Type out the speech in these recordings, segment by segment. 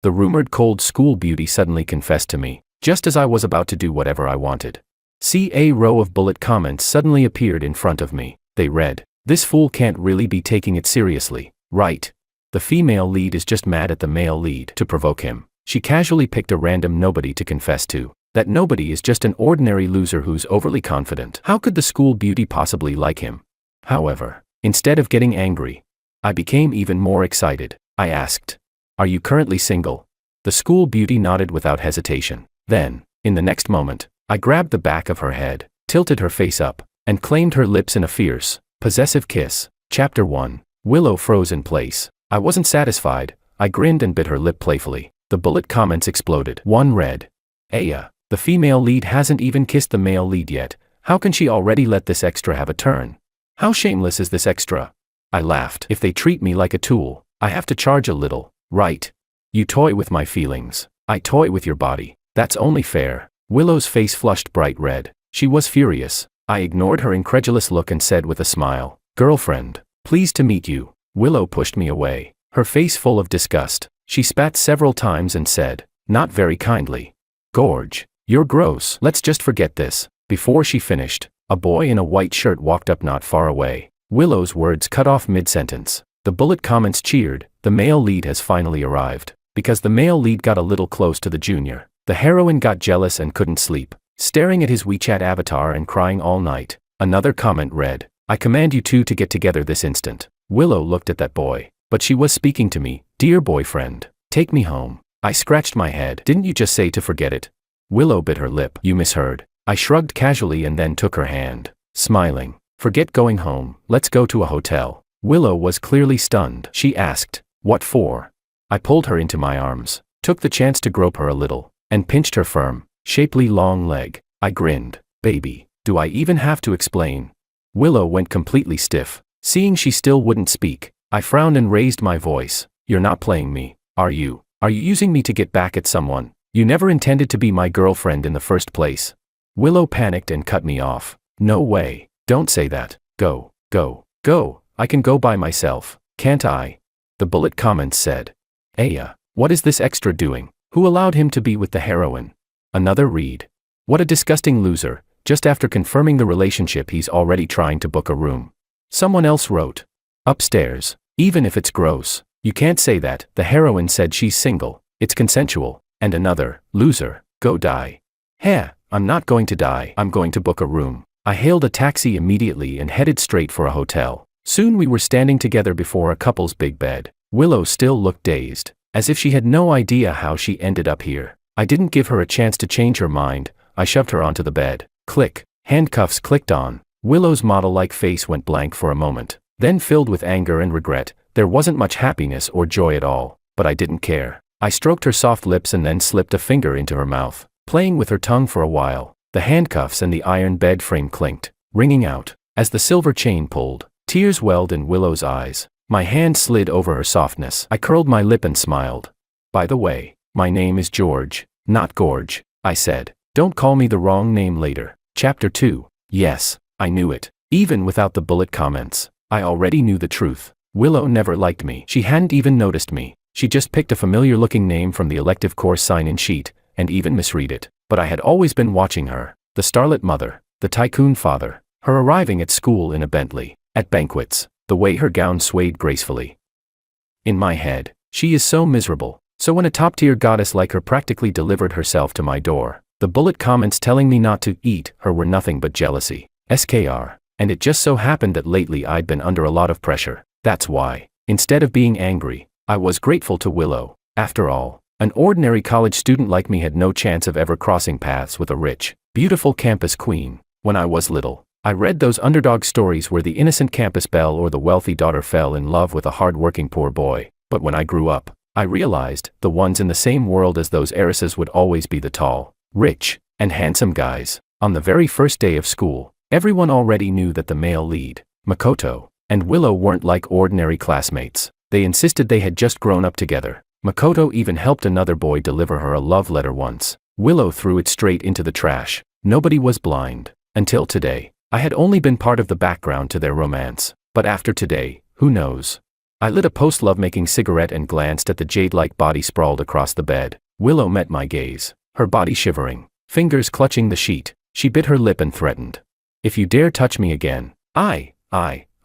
The rumored cold school beauty suddenly confessed to me, just as I was about to do whatever I wanted. A row of bullet comments suddenly appeared in front of me. They read, "This fool can't really be taking it seriously, right? The female lead is just mad at the male lead." To provoke him, she casually picked a random nobody to confess to. That nobody is just an ordinary loser who's overly confident. How could the school beauty possibly like him? However, instead of getting angry, I became even more excited. I asked, "Are you currently single?" The school beauty nodded without hesitation. Then, in the next moment, I grabbed the back of her head, tilted her face up, and claimed her lips in a fierce, possessive kiss. Chapter 1. Willow froze in place. I wasn't satisfied. I grinned and bit her lip playfully. The bullet comments exploded. One read, "Aya, the female lead hasn't even kissed the male lead yet. How can she already let this extra have a turn? How shameless is this extra?" I laughed. "If they treat me like a tool, I have to charge a little, right? You toy with my feelings. I toy with your body. That's only fair." Willow's face flushed bright red. She was furious. I ignored her incredulous look and said with a smile, "Girlfriend, pleased to meet you." Willow pushed me away, her face full of disgust. She spat several times and said, not very kindly, "Gorge, you're gross. Let's just forget this." Before she finished, a boy in a white shirt walked up not far away. Willow's words cut off mid-sentence. The bullet comments cheered. The male lead has finally arrived. Because the male lead got a little close to the junior, the heroine got jealous and couldn't sleep, staring at his WeChat avatar and crying all night. Another comment read, "I command you two to get together this instant." Willow looked at that boy, but she was speaking to me. "Dear boyfriend, take me home." I scratched my head. "Didn't you just say to forget it?" Willow bit her lip. "You misheard." I shrugged casually and then took her hand, smiling. "Forget going home, let's go to a hotel." Willow was clearly stunned. She asked, "What for?" I pulled her into my arms, took the chance to grope her a little, and pinched her firm, shapely long leg. I grinned. "Baby, do I even have to explain?" Willow went completely stiff. Seeing she still wouldn't speak, I frowned and raised my voice. "You're not playing me, are you? Are you using me to get back at someone? You never intended to be my girlfriend in the first place." Willow panicked and cut me off. "No way. Don't say that. Go, go, go. I can go by myself, can't I?" The bullet comments said, "Aya, what is this extra doing? Who allowed him to be with the heroine?" Another read, "What a disgusting loser. Just after confirming the relationship he's already trying to book a room." Someone else wrote, "Upstairs. Even if it's gross, you can't say that. The heroine said she's single. It's consensual." And another, "Loser, go die." "Heh, I'm not going to die. I'm going to book a room." I hailed a taxi immediately and headed straight for a hotel. Soon we were standing together before a couple's big bed. Willow still looked dazed, as if she had no idea how she ended up here. I didn't give her a chance to change her mind. I shoved her onto the bed. Click. Handcuffs clicked on. Willow's model-like face went blank for a moment, then filled with anger and regret. There wasn't much happiness or joy at all, but I didn't care. I stroked her soft lips and then slipped a finger into her mouth, playing with her tongue for a while. The handcuffs and the iron bed frame clinked, ringing out. As the silver chain pulled, tears welled in Willow's eyes. My hand slid over her softness. I curled my lip and smiled. "By the way, my name is George, not Gorge," I said. "Don't call me the wrong name later." Chapter 2. Yes, I knew it. Even without the bullet comments, I already knew the truth. Willow never liked me. She hadn't even noticed me. She just picked a familiar-looking name from the elective course sign-in sheet, and even misread it. But I had always been watching her. The starlet mother, the tycoon father, her arriving at school in a Bentley, at banquets, the way her gown swayed gracefully. In my head, she is so miserable. So when a top-tier goddess like her practically delivered herself to my door, the bullet comments telling me not to eat her were nothing but jealousy. SKR. And it just so happened that lately I'd been under a lot of pressure. That's why, instead of being angry, I was grateful to Willow. After all, an ordinary college student like me had no chance of ever crossing paths with a rich, beautiful campus queen. When I was little, I read those underdog stories where the innocent campus belle or the wealthy daughter fell in love with a hard-working poor boy. But when I grew up, I realized the ones in the same world as those heiresses would always be the tall, rich, and handsome guys. On the very first day of school, everyone already knew that the male lead, Makoto, and Willow weren't like ordinary classmates. They insisted they had just grown up together. Makoto even helped another boy deliver her a love letter once. Willow threw it straight into the trash. Nobody was blind. Until today, I had only been part of the background to their romance. But after today, who knows? I lit a post-lovemaking cigarette and glanced at the jade-like body sprawled across the bed. Willow met my gaze, her body shivering, fingers clutching the sheet. She bit her lip and threatened. If you dare touch me again, I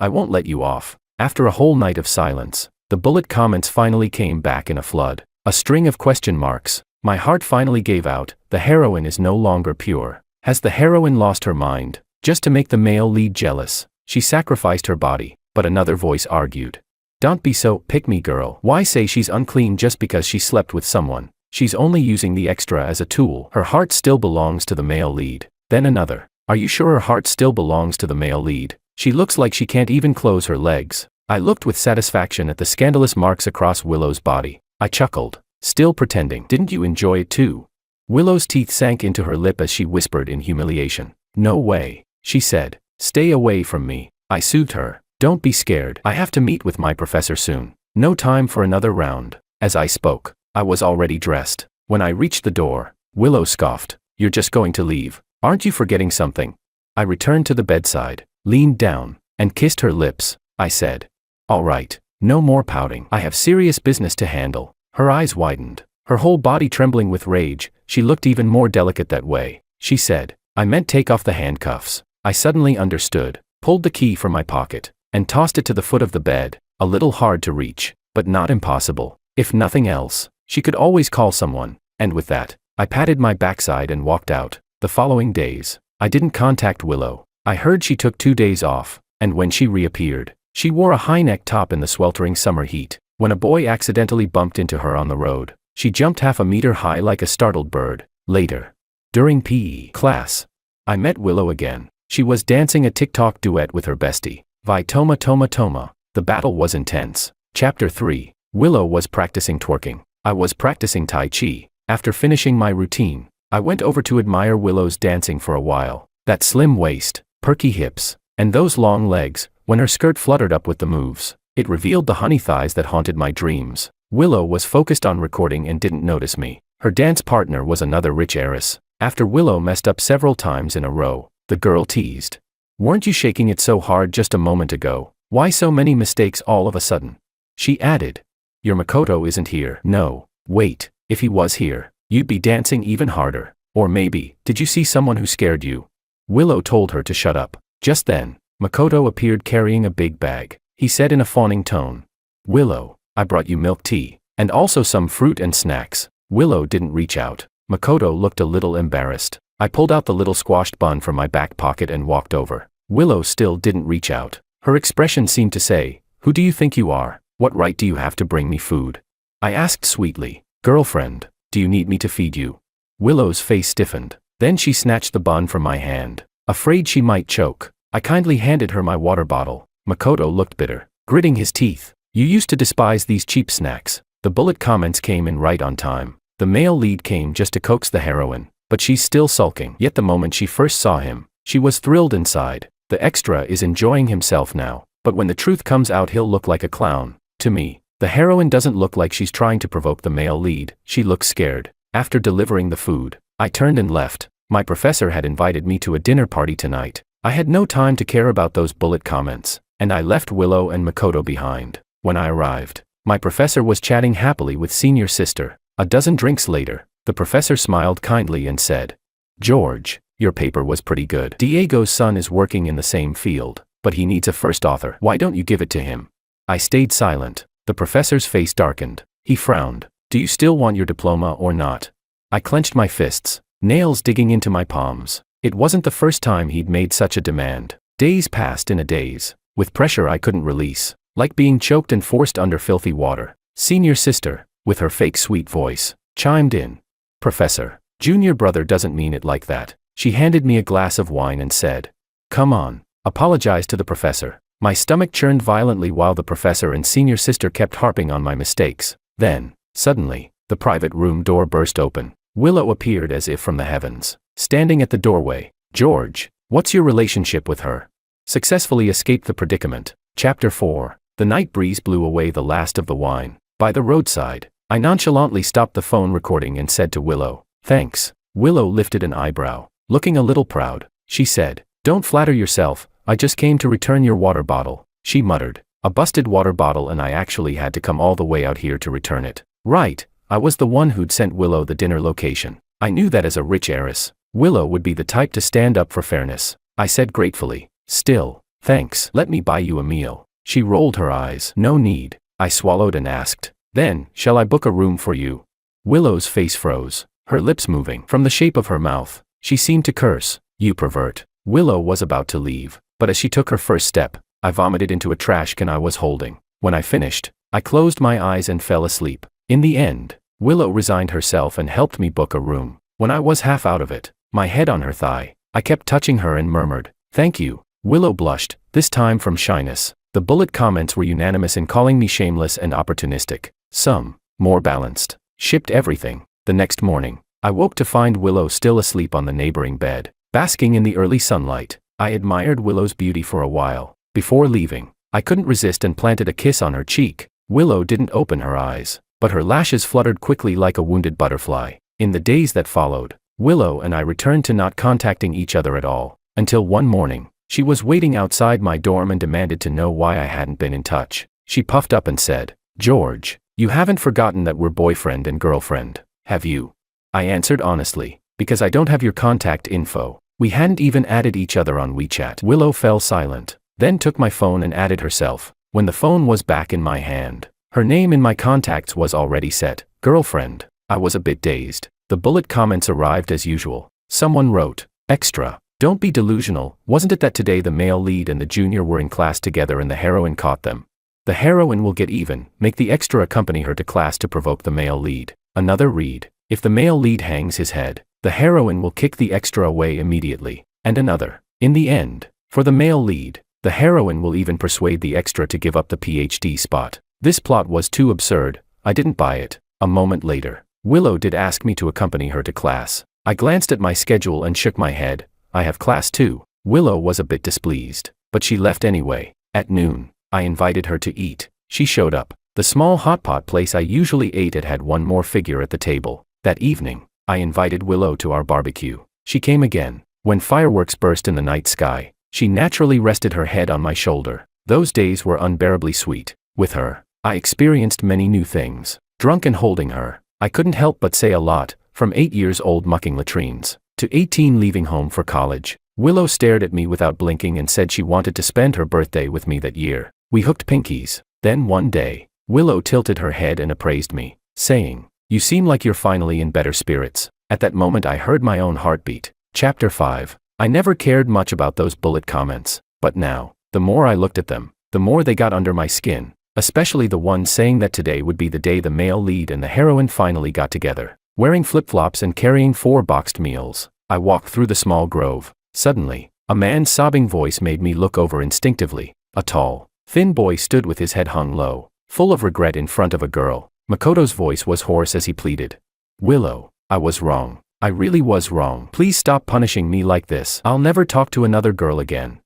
won't let you off. After a whole night of silence, the bullet comments finally came back in a flood. A string of question marks. My heart finally gave out. The heroine is no longer pure. Has the heroine lost her mind? Just to make the male lead jealous, she sacrificed her body. But another voice argued. Don't be so pick-me girl. Why say she's unclean just because she slept with someone? She's only using the extra as a tool. Her heart still belongs to the male lead. Then another. Are you sure her heart still belongs to the male lead? She looks like she can't even close her legs. I looked with satisfaction at the scandalous marks across Willow's body. I chuckled, still pretending. Didn't you enjoy it too? Willow's teeth sank into her lip as she whispered in humiliation. No way, she said. Stay away from me. I soothed her. Don't be scared. I have to meet with my professor soon. No time for another round. As I spoke, I was already dressed. When I reached the door, Willow scoffed. You're just going to leave. Aren't you forgetting something? I returned to the bedside, leaned down, and kissed her lips. I said, all right, no more pouting. I have serious business to handle. Her eyes widened, her whole body trembling with rage. She looked even more delicate that way. She said, I meant take off the handcuffs. I suddenly understood, pulled the key from my pocket, and tossed it to the foot of the bed. A little hard to reach, but not impossible. If nothing else, she could always call someone. And with that, I patted my backside and walked out. The following days, I didn't contact Willow. I heard she took 2 days off, and when she reappeared, she wore a high-neck top in the sweltering summer heat. When a boy accidentally bumped into her on the road, she jumped half a meter high like a startled bird. Later, during PE class, I met Willow again. She was dancing a TikTok duet with her bestie, Vi Toma Toma Toma. The battle was intense. Chapter 3. Willow was practicing twerking. I was practicing Tai Chi. After finishing my routine, I went over to admire Willow's dancing for a while. That slim waist, perky hips, and those long legs. When her skirt fluttered up with the moves, it revealed the honey thighs that haunted my dreams. Willow was focused on recording and didn't notice me. Her dance partner was another rich heiress. After Willow messed up several times in a row, the girl teased. Weren't you shaking it so hard just a moment ago? Why so many mistakes all of a sudden? She added. Your Makoto isn't here. No, wait, if he was here, you'd be dancing even harder. Or maybe, did you see someone who scared you? Willow told her to shut up. Just then, Makoto appeared carrying a big bag. He said in a fawning tone. Willow, I brought you milk tea, and also some fruit and snacks. Willow didn't reach out. Makoto looked a little embarrassed. I pulled out the little squashed bun from my back pocket and walked over. Willow still didn't reach out. Her expression seemed to say, who do you think you are? What right do you have to bring me food? I asked sweetly. Girlfriend, do you need me to feed you? Willow's face stiffened. Then she snatched the bun from my hand. Afraid she might choke, I kindly handed her my water bottle. Makoto looked bitter, gritting his teeth. You used to despise these cheap snacks. The bullet comments came in right on time. The male lead came just to coax the heroine, but she's still sulking. Yet the moment she first saw him, she was thrilled inside. The extra is enjoying himself now, but when the truth comes out he'll look like a clown. To me, the heroine doesn't look like she's trying to provoke the male lead. She looks scared. After delivering the food, I turned and left. My professor had invited me to a dinner party tonight. I had no time to care about those bullet comments, and I left Willow and Makoto behind. When I arrived, my professor was chatting happily with senior sister. A dozen drinks later, the professor smiled kindly and said, George, your paper was pretty good. Diego's son is working in the same field, but he needs a first author. Why don't you give it to him? I stayed silent. The professor's face darkened. He frowned. Do you still want your diploma or not? I clenched my fists, nails digging into my palms. It wasn't the first time he'd made such a demand. Days passed in a daze, with pressure I couldn't release, like being choked and forced under filthy water. Senior sister, with her fake sweet voice, chimed in. Professor, junior brother doesn't mean it like that. She handed me a glass of wine and said, come on, apologize to the professor. My stomach churned violently while the professor and senior sister kept harping on my mistakes. Then, suddenly, the private room door burst open. Willow appeared as if from the heavens, standing at the doorway. George, what's your relationship with her? Successfully escaped the predicament. Chapter 4. The night breeze blew away the last of the wine. By the roadside, I nonchalantly stopped the phone recording and said to Willow, thanks. Willow lifted an eyebrow. Looking a little proud, she said, don't flatter yourself, I just came to return your water bottle. She muttered, A busted water bottle, and I actually had to come all the way out here to return it. Right, I was the one who'd sent Willow the dinner location. I knew that as a rich heiress, Willow would be the type to stand up for fairness. I said gratefully, "Still, thanks. Let me buy you a meal." She rolled her eyes. "No need." I swallowed and asked, "Then, shall I book a room for you?" Willow's face froze, her lips moving. From the shape of her mouth, she seemed to curse. "You pervert." Willow was about to leave, but as she took her first step, I vomited into a trash can I was holding. When I finished, I closed my eyes and fell asleep. In the end, Willow resigned herself and helped me book a room. When I was half out of it, my head on her thigh, I kept touching her and murmured, "Thank you." Willow blushed, this time from shyness. The bullet comments were unanimous in calling me shameless and opportunistic. Some, more balanced, shipped everything. The next morning, I woke to find Willow still asleep on the neighboring bed, basking in the early sunlight. I admired Willow's beauty for a while. Before leaving, I couldn't resist and planted a kiss on her cheek. Willow didn't open her eyes, but her lashes fluttered quickly like a wounded butterfly. In the days that followed, Willow and I returned to not contacting each other at all, until one morning, she was waiting outside my dorm and demanded to know why I hadn't been in touch. She puffed up and said, "George, you haven't forgotten that we're boyfriend and girlfriend, have you?" I answered honestly, "Because I don't have your contact info." We hadn't even added each other on WeChat. Willow fell silent, then took my phone and added herself. When the phone was back in my hand, her name in my contacts was already set, "Girlfriend." I was a bit dazed. The bullet comments arrived as usual. Someone wrote, "Extra. Don't be delusional. Wasn't it that today the male lead and the junior were in class together and the heroine caught them? The heroine will get even. Make the extra accompany her to class to provoke the male lead." Another read, "If the male lead hangs his head, the heroine will kick the extra away immediately." And another, "In the end, for the male lead, the heroine will even persuade the extra to give up the PhD spot." This plot was too absurd. I didn't buy it. A moment later, Willow did ask me to accompany her to class. I glanced at my schedule and shook my head. "I have class too." Willow was a bit displeased, but she left anyway. At noon, I invited her to eat. She showed up. The small hotpot place I usually ate at had one more figure at the table. That evening, I invited Willow to our barbecue. She came again. When fireworks burst in the night sky, she naturally rested her head on my shoulder. Those days were unbearably sweet. With her, I experienced many new things. Drunk and holding her, I couldn't help but say a lot, from 8 years old mucking latrines, to 18 leaving home for college. Willow stared at me without blinking and said she wanted to spend her birthday with me that year. We hooked pinkies. Then one day, Willow tilted her head and appraised me, saying, "You seem like you're finally in better spirits." At that moment I heard my own heartbeat. Chapter 5. I never cared much about those bullet comments, but now, the more I looked at them, the more they got under my skin, especially the one saying that today would be the day the male lead and the heroine finally got together. Wearing flip-flops and carrying 4 boxed meals, I walked through the small grove. Suddenly, a man's sobbing voice made me look over instinctively. A tall, thin boy stood with his head hung low, full of regret in front of a girl. Makoto's voice was hoarse as he pleaded, "Willow, I was wrong. I really was wrong. Please stop punishing me like this. I'll never talk to another girl again.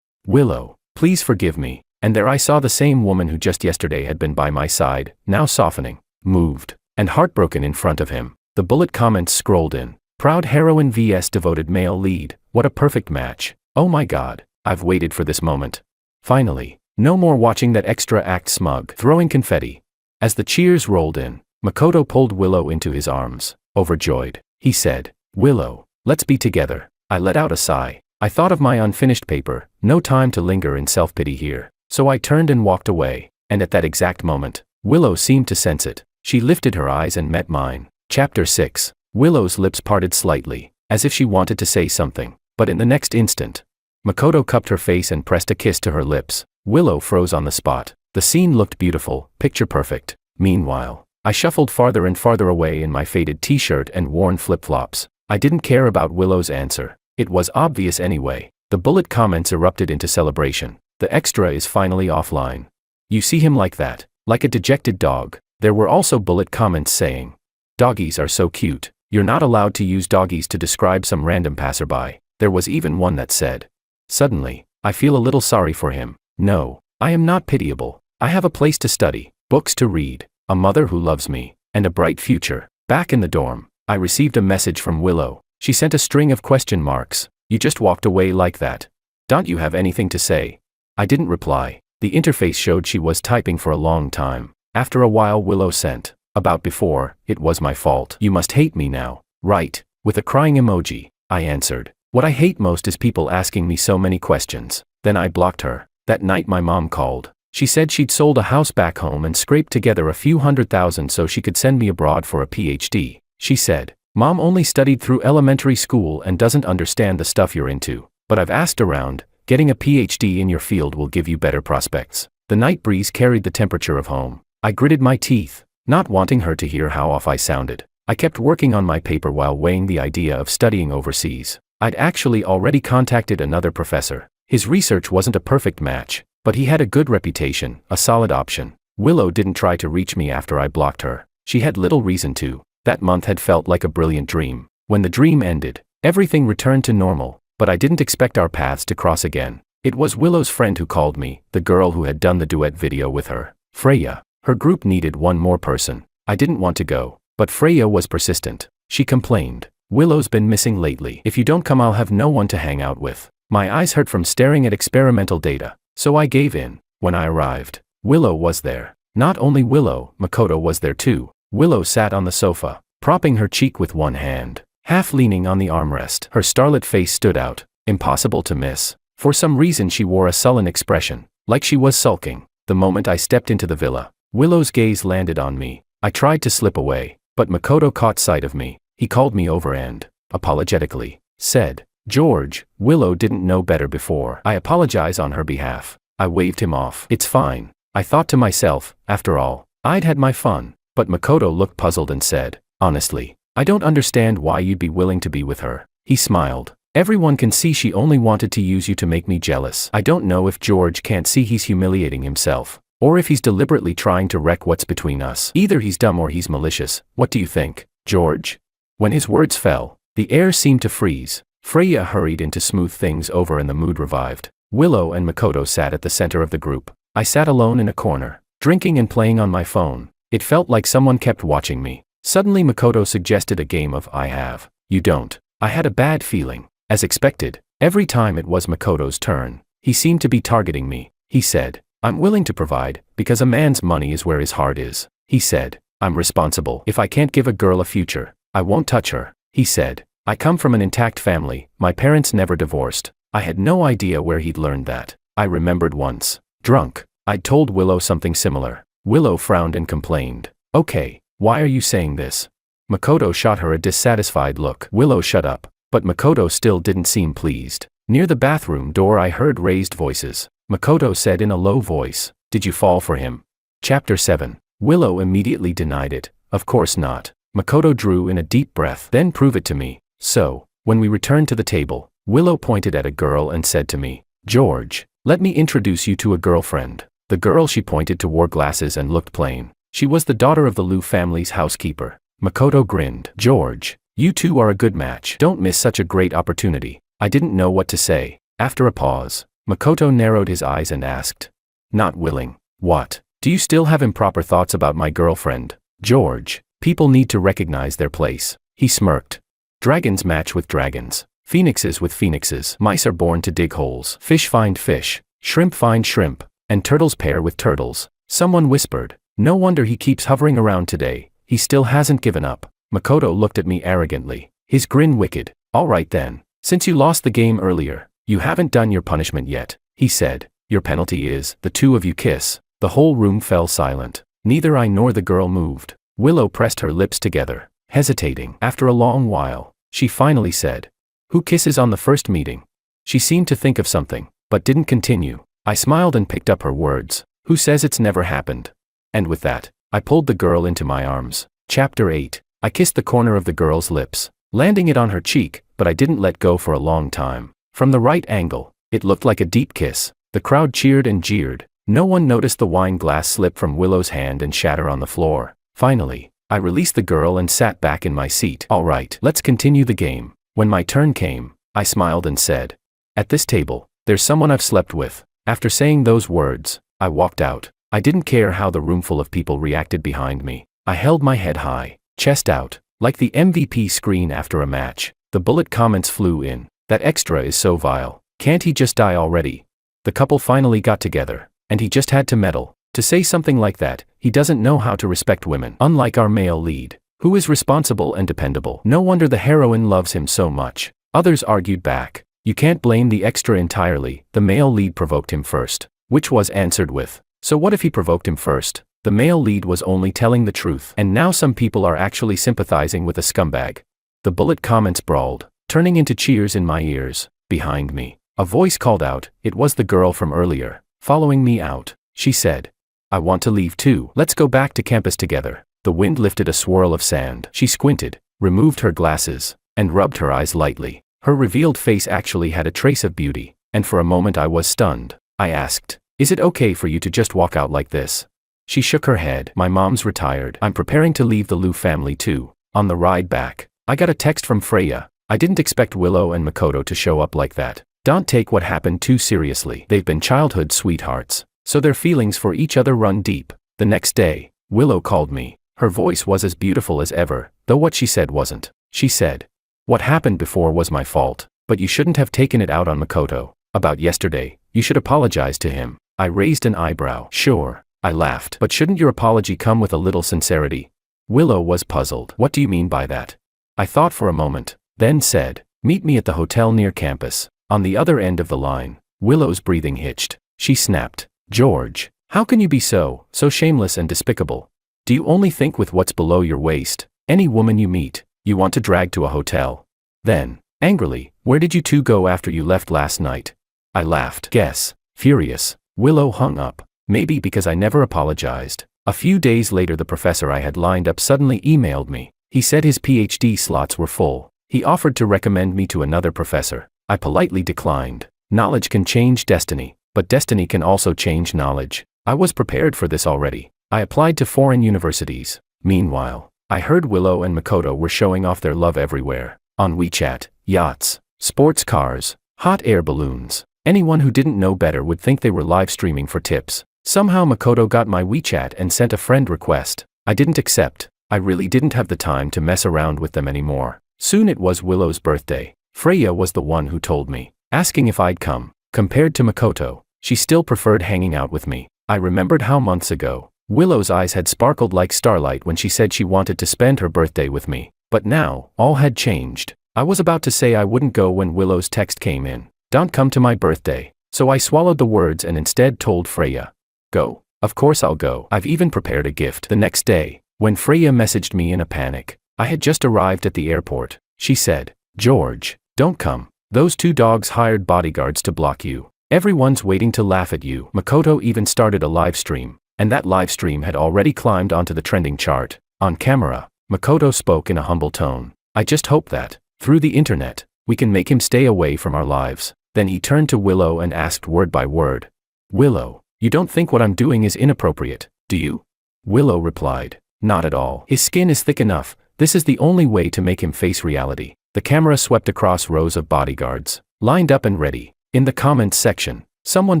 Willow, please forgive me." And there I saw the same woman who just yesterday had been by my side, now softening, moved, and heartbroken in front of him. The bullet comments scrolled in. "Proud heroine vs devoted male lead. What a perfect match. Oh my god, I've waited for this moment. Finally, no more watching that extra act smug, throwing confetti." As the cheers rolled in, Makoto pulled Willow into his arms. Overjoyed, he said, "Willow, let's be together." I let out a sigh. I thought of my unfinished paper. No time to linger in self-pity here. So I turned and walked away, and at that exact moment, Willow seemed to sense it. She lifted her eyes and met mine. Chapter 6. Willow's lips parted slightly, as if she wanted to say something, but in the next instant, Makoto cupped her face and pressed a kiss to her lips. Willow froze on the spot. The scene looked beautiful, picture perfect. Meanwhile, I shuffled farther and farther away in my faded t-shirt and worn flip-flops. I didn't care about Willow's answer. It was obvious anyway. The bullet comments erupted into celebration. The extra is finally offline. You see him like that, like a dejected dog. There were also bullet comments saying, "Doggies are so cute. You're not allowed to use doggies to describe some random passerby." There was even one that said, "Suddenly, I feel a little sorry for him. No, I am not pitiable. I have a place to study, books to read, a mother who loves me, and a bright future." Back in the dorm, I received a message from Willow. She sent a string of question marks. "You just walked away like that. Don't you have anything to say?" I didn't reply. The interface showed she was typing for a long time. After a while Willow sent, "About before, it was my fault. You must hate me now, right?" With a crying emoji, I answered, "What I hate most is people asking me so many questions." Then I blocked her. That night my mom called. She said she'd sold a house back home and scraped together a few $100,000 so she could send me abroad for a PhD. She said, "Mom only studied through elementary school and doesn't understand the stuff you're into. But I've asked around, getting a PhD in your field will give you better prospects." The night breeze carried the temperature of home. I gritted my teeth, not wanting her to hear how off I sounded. I kept working on my paper while weighing the idea of studying overseas. I'd actually already contacted another professor. His research wasn't a perfect match, but he had a good reputation, a solid option. Willow didn't try to reach me after I blocked her. She had little reason to. That month had felt like a brilliant dream. When the dream ended, everything returned to normal, but I didn't expect our paths to cross again. It was Willow's friend who called me, the girl who had done the duet video with her, Freya. Her group needed one more person. I didn't want to go, but Freya was persistent. She complained, "Willow's been missing lately. If you don't come I'll have no one to hang out with." My eyes hurt from staring at experimental data, so I gave in. When I arrived, Willow was there. Not only Willow, Makoto was there too. Willow sat on the sofa, propping her cheek with one hand, half leaning on the armrest. Her starlit face stood out, impossible to miss. For some reason she wore a sullen expression, like she was sulking. The moment I stepped into the villa, Willow's gaze landed on me. I tried to slip away, but Makoto caught sight of me. He called me over and, apologetically, said, "George, Willow didn't know better before. I apologize on her behalf." I waved him off. "It's fine." I thought to myself, after all, I'd had my fun. But Makoto looked puzzled and said, "Honestly, I don't understand why you'd be willing to be with her." He smiled. "Everyone can see she only wanted to use you to make me jealous." I don't know if George can't see he's humiliating himself, or if he's deliberately trying to wreck what's between us. Either he's dumb or he's malicious. What do you think, George? When his words fell, the air seemed to freeze. Freya hurried in to smooth things over and the mood revived. Willow and Makoto sat at the center of the group. I sat alone in a corner, drinking and playing on my phone. It felt like someone kept watching me. Suddenly Makoto suggested a game of I have, you don't. I had a bad feeling. As expected, every time it was Makoto's turn, he seemed to be targeting me. He said, "I'm willing to provide, because a man's money is where his heart is." He said, "I'm responsible. If I can't give a girl a future, I won't touch her." He said, "I come from an intact family, my parents never divorced." I had no idea where he'd learned that. I remembered once, drunk, I'd told Willow something similar. Willow frowned and complained, "Okay, why are you saying this?" Makoto shot her a dissatisfied look. Willow shut up, but Makoto still didn't seem pleased. Near the bathroom door I heard raised voices. Makoto said in a low voice, "Did you fall for him?" Chapter 7. Willow immediately denied it. "Of course not." Makoto drew in a deep breath. "Then prove it to me." So, when we returned to the table, Willow pointed at a girl and said to me, "George, let me introduce you to a girlfriend." The girl she pointed to wore glasses and looked plain. She was the daughter of the Liu family's housekeeper. Makoto grinned. "George, you two are a good match. Don't miss such a great opportunity." I didn't know what to say. After a pause, Makoto narrowed his eyes and asked, "Not willing? What? Do you still have improper thoughts about my girlfriend?" "George, people need to recognize their place." He smirked. "Dragons match with dragons. Phoenixes with phoenixes. Mice are born to dig holes. Fish find fish. Shrimp find shrimp. And turtles pair with turtles." Someone whispered, "No wonder he keeps hovering around today. He still hasn't given up." Makoto looked at me arrogantly, his grin wicked. "All right then, since you lost the game earlier, you haven't done your punishment yet," he said. "Your penalty is, the two of you kiss." The whole room fell silent. Neither I nor the girl moved. Willow pressed her lips together, hesitating. After a long while, she finally said, "Who kisses on the first meeting?" She seemed to think of something, but didn't continue. I smiled and picked up her words. "Who says it's never happened?" And with that, I pulled the girl into my arms. Chapter 8. I kissed the corner of the girl's lips, landing it on her cheek, but I didn't let go for a long time. From the right angle, it looked like a deep kiss. The crowd cheered and jeered. No one noticed the wine glass slip from Willow's hand and shatter on the floor. Finally, I released the girl and sat back in my seat. "All right, let's continue the game." When my turn came, I smiled and said, "At this table, there's someone I've slept with." After saying those words, I walked out. I didn't care how the roomful of people reacted behind me. I held my head high, chest out, like the MVP screen after a match. The bullet comments flew in. "That extra is so vile. Can't he just die already?" The couple finally got together, and he just had to meddle. To say something like that, he doesn't know how to respect women. Unlike our male lead, who is responsible and dependable. No wonder the heroine loves him so much. Others argued back. You can't blame the extra entirely, the male lead provoked him first. Which was answered with, so what if he provoked him first? The male lead was only telling the truth, and now some people are actually sympathizing with a scumbag. The bullet comments brawled, turning into cheers in my ears. Behind me, a voice called out. It was the girl from earlier, following me out. She said, I want to leave too. Let's go back to campus together. The wind lifted a swirl of sand. She squinted, removed her glasses, and rubbed her eyes lightly. Her revealed face actually had a trace of beauty, and for a moment I was stunned. I asked, is it okay for you to just walk out like this? She shook her head. My mom's retired. I'm preparing to leave the Liu family too. On the ride back, I got a text from Freya. I didn't expect Willow and Makoto to show up like that. Don't take what happened too seriously. They've been childhood sweethearts, so their feelings for each other run deep. The next day, Willow called me. Her voice was as beautiful as ever, though what she said wasn't. She said, what happened before was my fault, but you shouldn't have taken it out on Makoto. About yesterday, you should apologize to him. I raised an eyebrow. Sure, I laughed. But shouldn't your apology come with a little sincerity? Willow was puzzled. What do you mean by that? I thought for a moment, then said, meet me at the hotel near campus. On the other end of the line, Willow's breathing hitched. She snapped, George, how can you be so shameless and despicable? Do you only think with what's below your waist? Any woman you meet, you want to drag to a hotel? Then, angrily, where did you two go after you left last night? I laughed. Guess. Furious, Willow hung up. Maybe because I never apologized. A few days later the professor I had lined up suddenly emailed me. He said his PhD slots were full. He offered to recommend me to another professor. I politely declined. Knowledge can change destiny, but destiny can also change knowledge. I was prepared for this already. I applied to foreign universities. Meanwhile, I heard Willow and Makoto were showing off their love everywhere. On WeChat, yachts, sports cars, hot air balloons. Anyone who didn't know better would think they were live streaming for tips. Somehow Makoto got my WeChat and sent a friend request. I didn't accept. I really didn't have the time to mess around with them anymore. Soon it was Willow's birthday. Freya was the one who told me, asking if I'd come. Compared to Makoto, she still preferred hanging out with me. I remembered how months ago, Willow's eyes had sparkled like starlight when she said she wanted to spend her birthday with me. But now, all had changed. I was about to say I wouldn't go when Willow's text came in. Don't come to my birthday. So I swallowed the words and instead told Freya, go. Of course I'll go. I've even prepared a gift. The next day, when Freya messaged me in a panic, I had just arrived at the airport. She said, George, don't come. Those two dogs hired bodyguards to block you. Everyone's waiting to laugh at you. Makoto even started a live stream, and that live stream had already climbed onto the trending chart. On camera, Makoto spoke in a humble tone. I just hope that, through the internet, we can make him stay away from our lives. Then he turned to Willow and asked word by word, Willow, you don't think what I'm doing is inappropriate, do you? Willow replied, not at all. His skin is thick enough. This is the only way to make him face reality. The camera swept across rows of bodyguards, lined up and ready. In the comments section, someone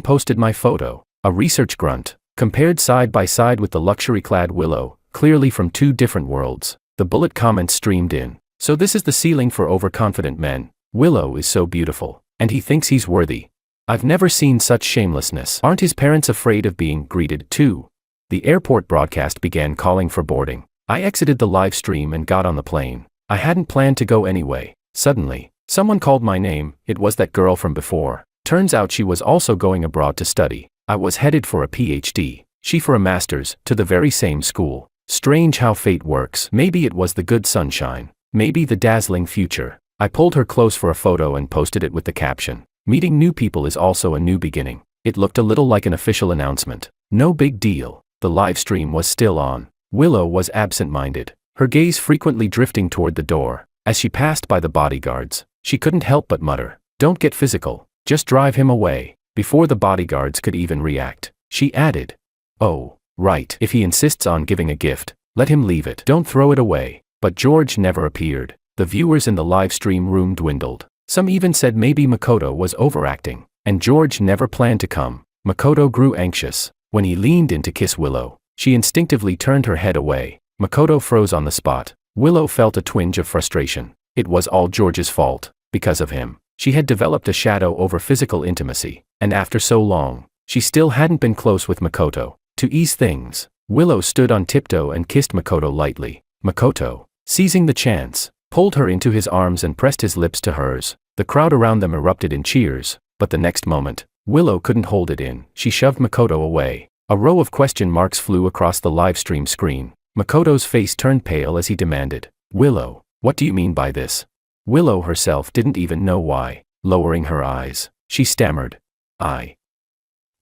posted my photo, a research grunt, compared side by side with the luxury-clad Willow, clearly from two different worlds. The bullet comments streamed in. So this is the ceiling for overconfident men. Willow is so beautiful, and he thinks he's worthy. I've never seen such shamelessness. Aren't his parents afraid of being greeted too? The airport broadcast began calling for boarding. I exited the live stream and got on the plane. I hadn't planned to go anyway. Suddenly, someone called my name. It was that girl from before. Turns out she was also going abroad to study. I was headed for a PhD, she for a master's, to the very same school. Strange how fate works. Maybe it was the good sunshine. Maybe the dazzling future. I pulled her close for a photo and posted it with the caption, meeting new people is also a new beginning. It looked a little like an official announcement. No big deal. The live stream was still on. Willow was absent-minded, her gaze frequently drifting toward the door. As she passed by the bodyguards, she couldn't help but mutter, don't get physical, just drive him away. Before the bodyguards could even react, she added, oh, right, if he insists on giving a gift, let him leave it. Don't throw it away. But George never appeared. The viewers in the live stream room dwindled. Some even said maybe Makoto was overacting, and George never planned to come. Makoto grew anxious. When he leaned in to kiss Willow, she instinctively turned her head away. Makoto froze on the spot. Willow felt a twinge of frustration. It was all George's fault. Because of him, she had developed a shadow over physical intimacy, and after so long, She still hadn't been close with Makoto. To ease things, Willow stood on tiptoe and kissed Makoto lightly. Makoto, seizing the chance, pulled her into his arms and pressed his lips to hers. The crowd around them erupted in cheers, but the next moment, Willow couldn't hold it in. She shoved Makoto away. A row of question marks flew across the livestream screen. Makoto's face turned pale as he demanded, "Willow, what do you mean by this?" Willow herself didn't even know why. Lowering her eyes, she stammered,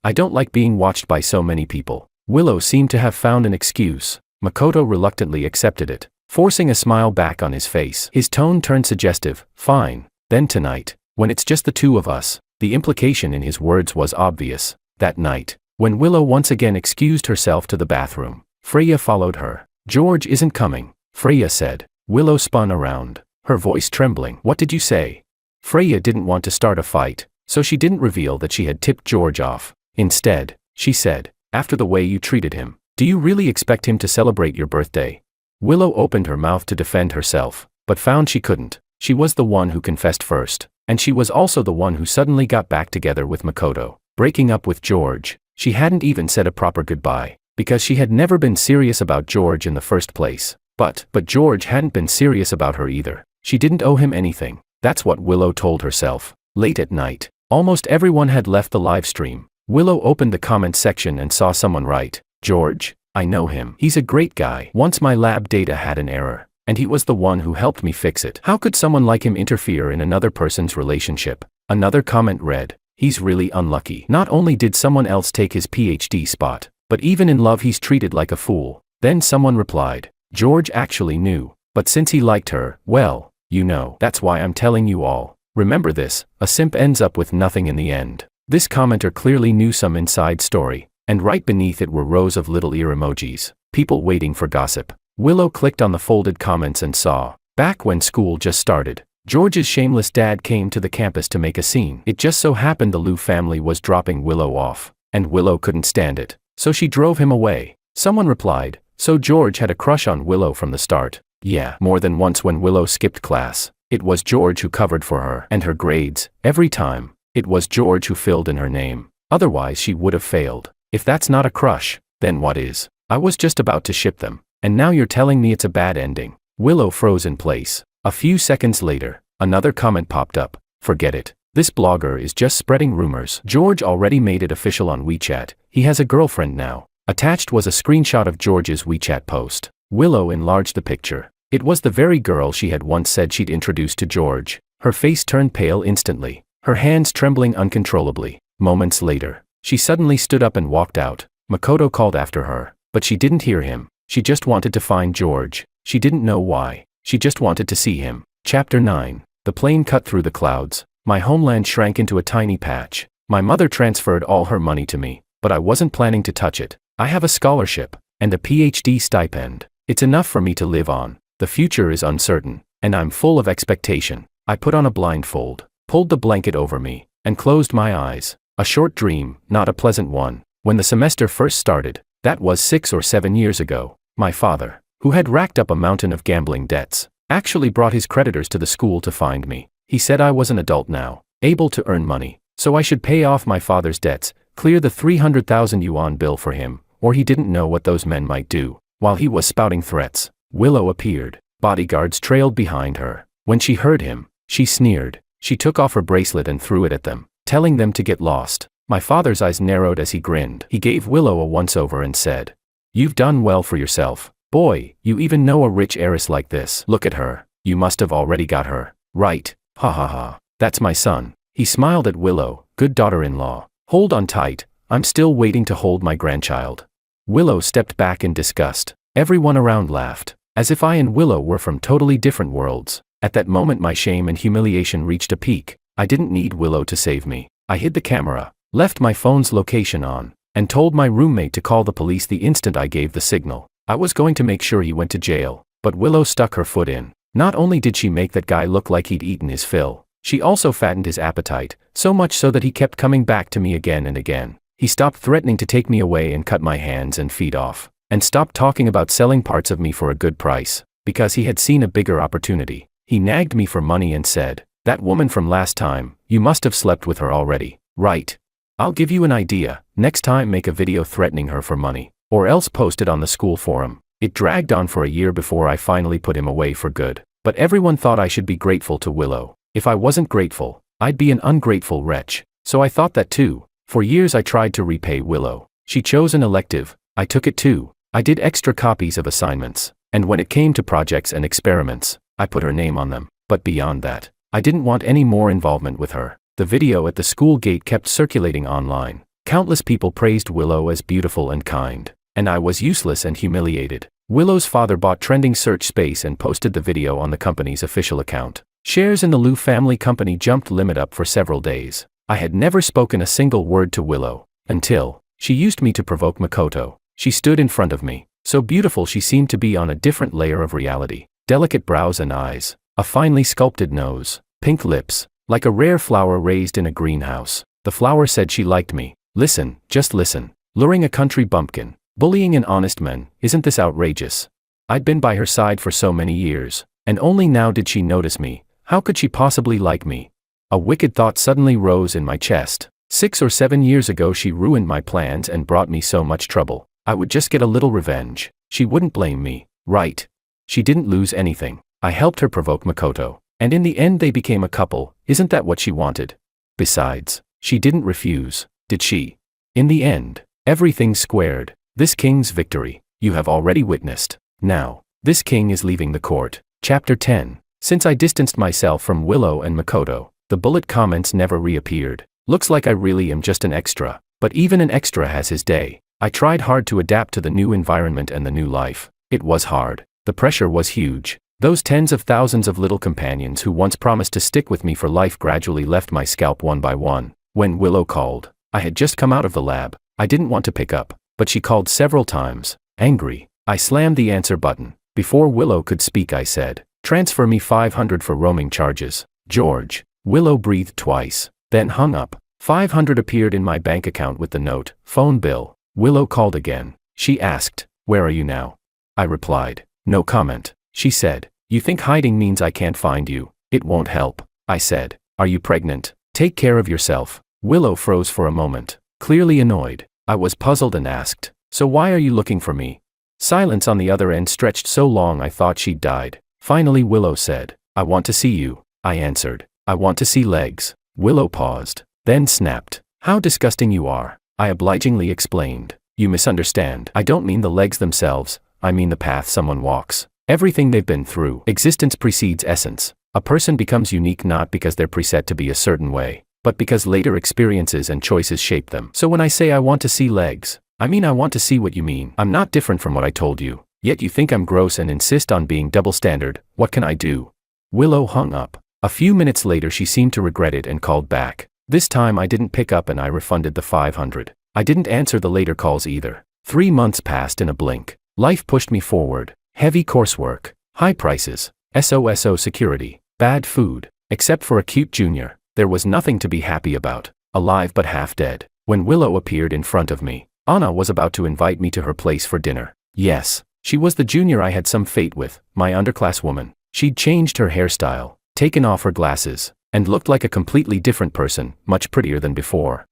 I don't like being watched by so many people." Willow seemed to have found an excuse. Makoto reluctantly accepted it, forcing a smile back on his face. His tone turned suggestive. "Fine, then tonight, when it's just the two of us." The implication in his words was obvious. That night, when Willow once again excused herself to the bathroom, Freya followed her. "George isn't coming," Freya said. Willow spun around, her voice trembling. "What did you say?" Freya didn't want to start a fight, so she didn't reveal that she had tipped George off. Instead, she said, "After the way you treated him, do you really expect him to celebrate your birthday?" Willow opened her mouth to defend herself, but found she couldn't. She was the one who confessed first, and she was also the one who suddenly got back together with Makoto. Breaking up with George, she hadn't even said a proper goodbye, because she had never been serious about George in the first place. But George hadn't been serious about her either. She didn't owe him anything. That's what Willow told herself. Late at night, almost everyone had left the live stream. Willow opened the comment section and saw someone write, "George, I know him. He's a great guy. Once my lab data had an error, and he was the one who helped me fix it. How could someone like him interfere in another person's relationship?" Another comment read, "He's really unlucky. Not only did someone else take his PhD spot, but even in love he's treated like a fool." Then someone replied, "George actually knew, but since he liked her, well, you know, that's why I'm telling you all. Remember this, a simp ends up with nothing in the end." This commenter clearly knew some inside story, and right beneath it were rows of little ear emojis, people waiting for gossip. Willow clicked on the folded comments and saw, "Back when school just started, George's shameless dad came to the campus to make a scene. It just so happened the Liu family was dropping Willow off, and Willow couldn't stand it, so she drove him away." Someone replied, "So George had a crush on Willow from the start." Yeah, more than once when Willow skipped class, it was George who covered for her and her grades. Every time, it was George who filled in her name. Otherwise she would have failed. If that's not a crush, then what is? I was just about to ship them, and now you're telling me it's a bad ending. Willow froze in place. A few seconds later, another comment popped up. "Forget it. This blogger is just spreading rumors. George already made it official on WeChat. He has a girlfriend now." Attached was a screenshot of George's WeChat post. Willow enlarged the picture. It was the very girl she had once said she'd introduced to George. Her face turned pale instantly, her hands trembling uncontrollably. Moments later, she suddenly stood up and walked out. Makoto called after her, but she didn't hear him. She just wanted to find George. She didn't know why. She just wanted to see him. Chapter 9. The plane cut through the clouds. My homeland shrank into a tiny patch. My mother transferred all her money to me, but I wasn't planning to touch it. I have a scholarship, and a PhD stipend. It's enough for me to live on. The future is uncertain, and I'm full of expectation. I put on a blindfold, pulled the blanket over me, and closed my eyes. A short dream, not a pleasant one. When the semester first started, that was 6 or 7 years ago, my father, who had racked up a mountain of gambling debts, actually brought his creditors to the school to find me. He said I was an adult now, able to earn money, so I should pay off my father's debts, clear the 300,000 yuan bill for him, or he didn't know what those men might do. While he was spouting threats, Willow appeared. Bodyguards trailed behind her. When she heard him, she sneered. She took off her bracelet and threw it at them, telling them to get lost. My father's eyes narrowed as he grinned. He gave Willow a once-over and said, "You've done well for yourself. Boy, you even know a rich heiress like this. Look at her. You must have already got her, right? Ha ha ha. That's my son." He smiled at Willow. "Good daughter-in-law. Hold on tight. I'm still waiting to hold my grandchild." Willow stepped back in disgust. Everyone around laughed, as if I and Willow were from totally different worlds. At that moment my shame and humiliation reached a peak. I didn't need Willow to save me. I hid the camera, left my phone's location on, and told my roommate to call the police the instant I gave the signal. I was going to make sure he went to jail, but Willow stuck her foot in. Not only did she make that guy look like he'd eaten his fill, she also fattened his appetite, so much so that he kept coming back to me again and again. He stopped threatening to take me away and cut my hands and feet off, and stopped talking about selling parts of me for a good price, because he had seen a bigger opportunity. He nagged me for money and said, "That woman from last time, you must have slept with her already, right?" I'll give you an idea. Next time make a video threatening her for money, or else post it on the school forum. It dragged on for a year before I finally put him away for good. But everyone thought I should be grateful to Willow. If I wasn't grateful, I'd be an ungrateful wretch. So I thought that too. For years I tried to repay Willow. She chose an elective. I took it too. I did extra copies of assignments. And when it came to projects and experiments, I put her name on them. But beyond that, I didn't want any more involvement with her. The video at the school gate kept circulating online. Countless people praised Willow as beautiful and kind. And I was useless and humiliated. Willow's father bought trending search space and posted the video on the company's official account. Shares in the Liu family company jumped limit up for several days. I had never spoken a single word to Willow, until she used me to provoke Makoto. She stood in front of me. So beautiful she seemed to be on a different layer of reality. Delicate brows and eyes, a finely sculpted nose, pink lips, like a rare flower raised in a greenhouse. The flower said she liked me. Listen, just listen. Luring a country bumpkin, bullying an honest man, isn't this outrageous? I'd been by her side for so many years, and only now did she notice me. How could she possibly like me? A wicked thought suddenly rose in my chest. 6 or 7 years ago she ruined my plans and brought me so much trouble. I would just get a little revenge. She wouldn't blame me, right? She didn't lose anything. I helped her provoke Makoto, and in the end they became a couple. Isn't that what she wanted? Besides, she didn't refuse, did she? In the end, everything squared. This king's victory, you have already witnessed. Now, this king is leaving the court. Chapter 10. Since I distanced myself from Willow and Makoto, the bullet comments never reappeared. Looks like I really am just an extra, but even an extra has his day. I tried hard to adapt to the new environment and the new life. It was hard. The pressure was huge. Those tens of thousands of little companions who once promised to stick with me for life gradually left my scalp one by one. When Willow called, I had just come out of the lab. I didn't want to pick up, but she called several times. Angry, I slammed the answer button. Before Willow could speak I said, "Transfer me 500 for roaming charges, George." Willow breathed twice, then hung up. 500 appeared in my bank account with the note, "Phone bill." Willow called again. She asked, "Where are you now?" I replied, "No comment." She said, "You think hiding means I can't find you? It won't help." I said, "Are you pregnant? Take care of yourself." Willow froze for a moment, clearly annoyed. I was puzzled and asked, "So why are you looking for me?" Silence on the other end stretched so long I thought she'd died. Finally Willow said, "I want to see you." I answered, "I want to see legs." Willow paused, then snapped, "How disgusting you are." I obligingly explained, "You misunderstand. I don't mean the legs themselves, I mean the path someone walks. Everything they've been through. Existence precedes essence. A person becomes unique not because they're preset to be a certain way, but because later experiences and choices shape them. So when I say I want to see legs, I mean I want to see what you mean. I'm not different from what I told you. Yet you think I'm gross and insist on being double standard. What can I do?" Willow hung up. A few minutes later she seemed to regret it and called back. This time I didn't pick up and I refunded the 500. I didn't answer the later calls either. 3 months passed in a blink. Life pushed me forward. Heavy coursework, high prices, SOSO security, bad food. Except for a cute junior, there was nothing to be happy about. Alive but half dead. When Willow appeared in front of me, Anna was about to invite me to her place for dinner. Yes, she was the junior I had some fate with, my underclass woman. She'd changed her hairstyle, taken off her glasses, and looked like a completely different person, much prettier than before.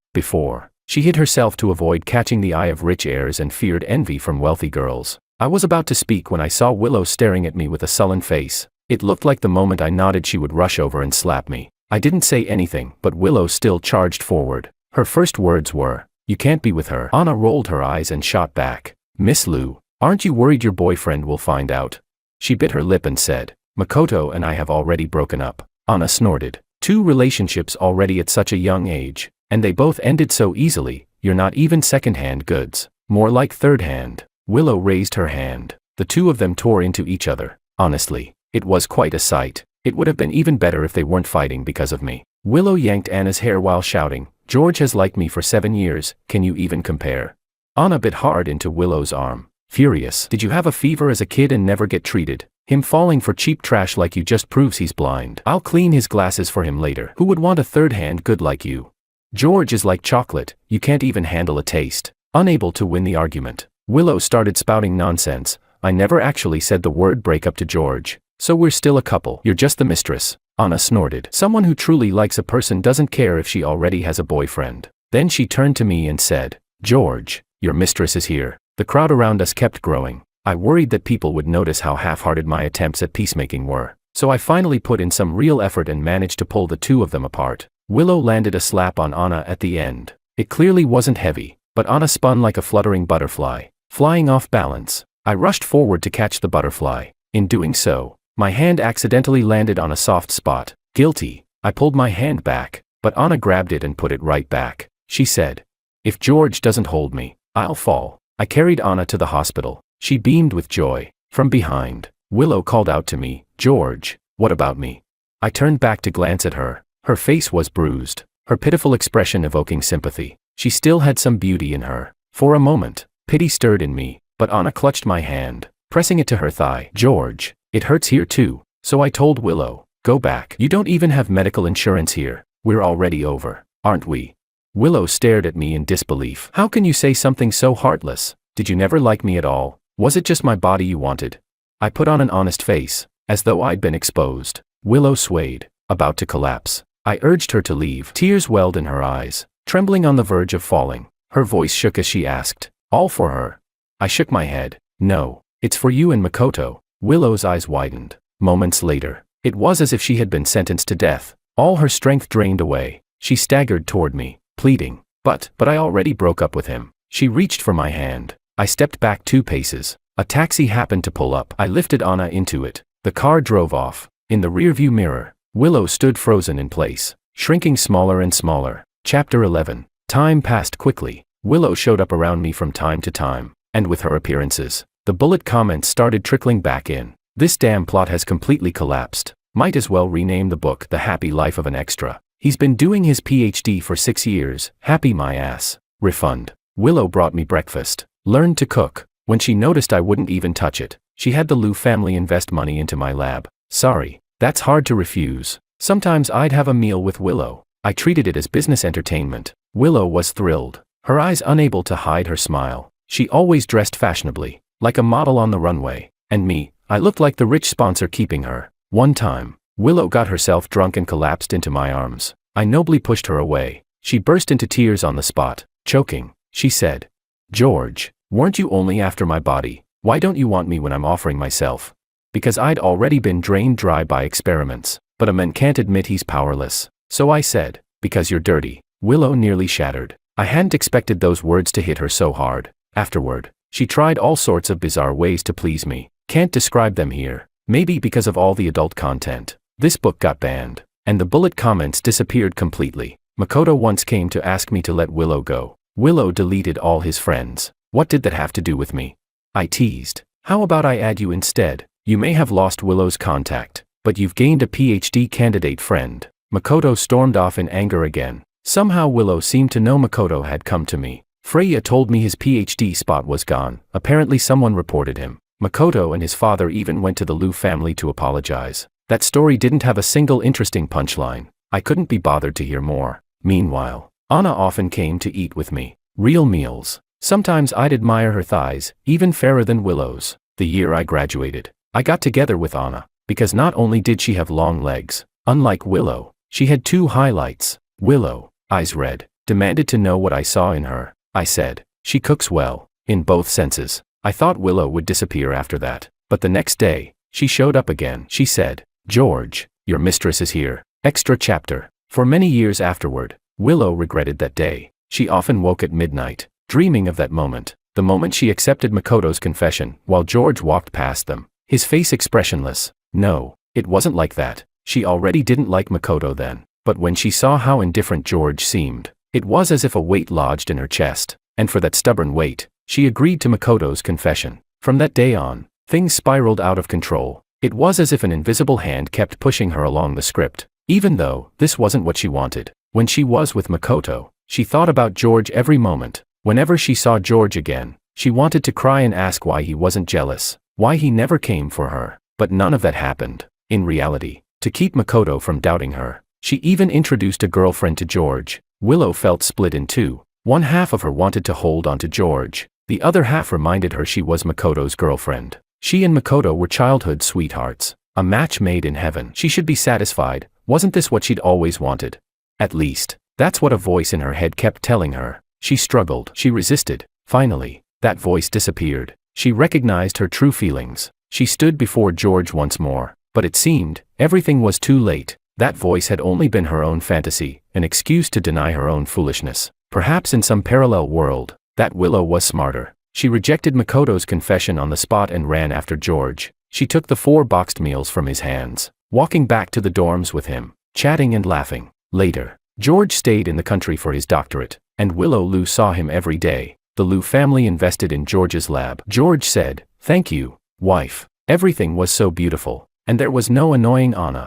She hid herself to avoid catching the eye of rich heirs and feared envy from wealthy girls. I was about to speak when I saw Willow staring at me with a sullen face. It looked like the moment I nodded she would rush over and slap me. I didn't say anything, but Willow still charged forward. Her first words were, "You can't be with her." Anna rolled her eyes and shot back, "Miss Liu, aren't you worried your boyfriend will find out?" She bit her lip and said, "Makoto and I have already broken up." Anna snorted. 2 relationships already at such a young age, and they both ended so easily. You're not even second-hand goods, more like third-hand. Willow raised her hand. The two of them tore into each other. Honestly, it was quite a sight. It would have been even better if they weren't fighting because of me. Willow yanked Anna's hair while shouting, "George has liked me for 7 years, can you even compare?" Anna bit hard into Willow's arm. Furious, "Did you have a fever as a kid and never get treated? Him falling for cheap trash like you just proves he's blind. I'll clean his glasses for him later. Who would want a third-hand good like you? George is like chocolate, you can't even handle a taste." Unable to win the argument, Willow started spouting nonsense. "I never actually said the word break up to George. So we're still a couple. You're just the mistress." Anna snorted. "Someone who truly likes a person doesn't care if she already has a boyfriend. Then she turned to me and said, "George, your mistress is here." The crowd around us kept growing. I worried that people would notice how half-hearted my attempts at peacemaking were. So I finally put in some real effort and managed to pull the two of them apart. Willow landed a slap on Anna at the end. It clearly wasn't heavy, but Anna spun like a fluttering butterfly, flying off balance. I rushed forward to catch the butterfly. In doing so, my hand accidentally landed on a soft spot. Guilty. I pulled my hand back, but Anna grabbed it and put it right back. She said, "If George doesn't hold me, I'll fall." I carried Anna to the hospital. She beamed with joy. From behind, Willow called out to me, "George, what about me?" I turned back to glance at her. Her face was bruised, her pitiful expression evoking sympathy. She still had some beauty in her. For a moment, pity stirred in me, but Anna clutched my hand, pressing it to her thigh. "George, it hurts here too." So I told Willow, "Go back. You don't even have medical insurance here. We're already over, aren't we?" Willow stared at me in disbelief. "How can you say something so heartless? Did you never like me at all? Was it just my body you wanted?" I put on an honest face, as though I'd been exposed. Willow swayed, about to collapse. I urged her to leave. Tears welled in her eyes, trembling on the verge of falling. Her voice shook as she asked, "All for her?" I shook my head. "No, it's for you and Makoto." Willow's eyes widened. Moments later, it was as if she had been sentenced to death. All her strength drained away. She staggered toward me, pleading, But I already broke up with him." She reached for my hand. I stepped back 2 paces. A taxi happened to pull up. I lifted Anna into it. The car drove off. In the rearview mirror, Willow stood frozen in place, shrinking smaller and smaller. Chapter 11. Time passed quickly. Willow showed up around me from time to time, and with her appearances, the bullet comments started trickling back in. "This damn plot has completely collapsed. Might as well rename the book The Happy Life of an Extra. He's been doing his PhD for 6 years. Happy my ass. Refund." Willow brought me breakfast. Learned to cook. When she noticed I wouldn't even touch it, she had the Liu family invest money into my lab. Sorry, that's hard to refuse. Sometimes I'd have a meal with Willow. I treated it as business entertainment. Willow was thrilled, her eyes unable to hide her smile. She always dressed fashionably, like a model on the runway. And me, I looked like the rich sponsor keeping her. One time, Willow got herself drunk and collapsed into my arms. I nobly pushed her away. She burst into tears on the spot. Choking, she said, "George, weren't you only after my body? Why don't you want me when I'm offering myself?" Because I'd already been drained dry by experiments. But a man can't admit he's powerless. So I said, "Because you're dirty." Willow nearly shattered. I hadn't expected those words to hit her so hard. Afterward, she tried all sorts of bizarre ways to please me. Can't describe them here. Maybe because of all the adult content. This book got banned, and the bullet comments disappeared completely. Makoto once came to ask me to let Willow go. Willow deleted all his friends. What did that have to do with me? I teased. "How about I add you instead? You may have lost Willow's contact, but you've gained a PhD candidate friend." Makoto stormed off in anger again. Somehow Willow seemed to know Makoto had come to me. Freya told me his PhD spot was gone. Apparently someone reported him. Makoto and his father even went to the Liu family to apologize. That story didn't have a single interesting punchline. I couldn't be bothered to hear more. Meanwhile, Anna often came to eat with me. Real meals. Sometimes I'd admire her thighs, even fairer than Willow's. The year I graduated, I got together with Anna, because not only did she have long legs, unlike Willow, she had 2 highlights. Willow, eyes red, demanded to know what I saw in her. I said, "She cooks well," in both senses. I thought Willow would disappear after that, but the next day, she showed up again. She said, "George, your mistress is here." Extra chapter. For many years afterward, Willow regretted that day. She often woke at midnight, dreaming of that moment, the moment she accepted Makoto's confession, while George walked past them, his face expressionless. No, it wasn't like that. She already didn't like Makoto then, but when she saw how indifferent George seemed, it was as if a weight lodged in her chest, and for that stubborn weight, she agreed to Makoto's confession. From that day on, things spiraled out of control. It was as if an invisible hand kept pushing her along the script, even though this wasn't what she wanted. When she was with Makoto, she thought about George every moment. Whenever she saw George again, she wanted to cry and ask why he wasn't jealous, why he never came for her. But none of that happened. In reality, to keep Makoto from doubting her, she even introduced a girlfriend to George. Willow felt split in 2. One half of her wanted to hold on to George. The other half reminded her she was Makoto's girlfriend. She and Makoto were childhood sweethearts. A match made in heaven. She should be satisfied. Wasn't this what she'd always wanted? At least, That's what a voice in her head kept telling her. She struggled. She resisted. Finally, that voice disappeared. She recognized her true feelings. She stood before George once more. But it seemed, everything was too late. That voice had only been her own fantasy, an excuse to deny her own foolishness. Perhaps in some parallel world, that Willow was smarter. She rejected Makoto's confession on the spot and ran after George. She took the 4 boxed meals from his hands, walking back to the dorms with him, chatting and laughing. Later, George stayed in the country for his doctorate, and Willow Lu saw him every day. The Lu family invested in George's lab. George said, "Thank you, wife. Everything was so beautiful, and there was no annoying Anna."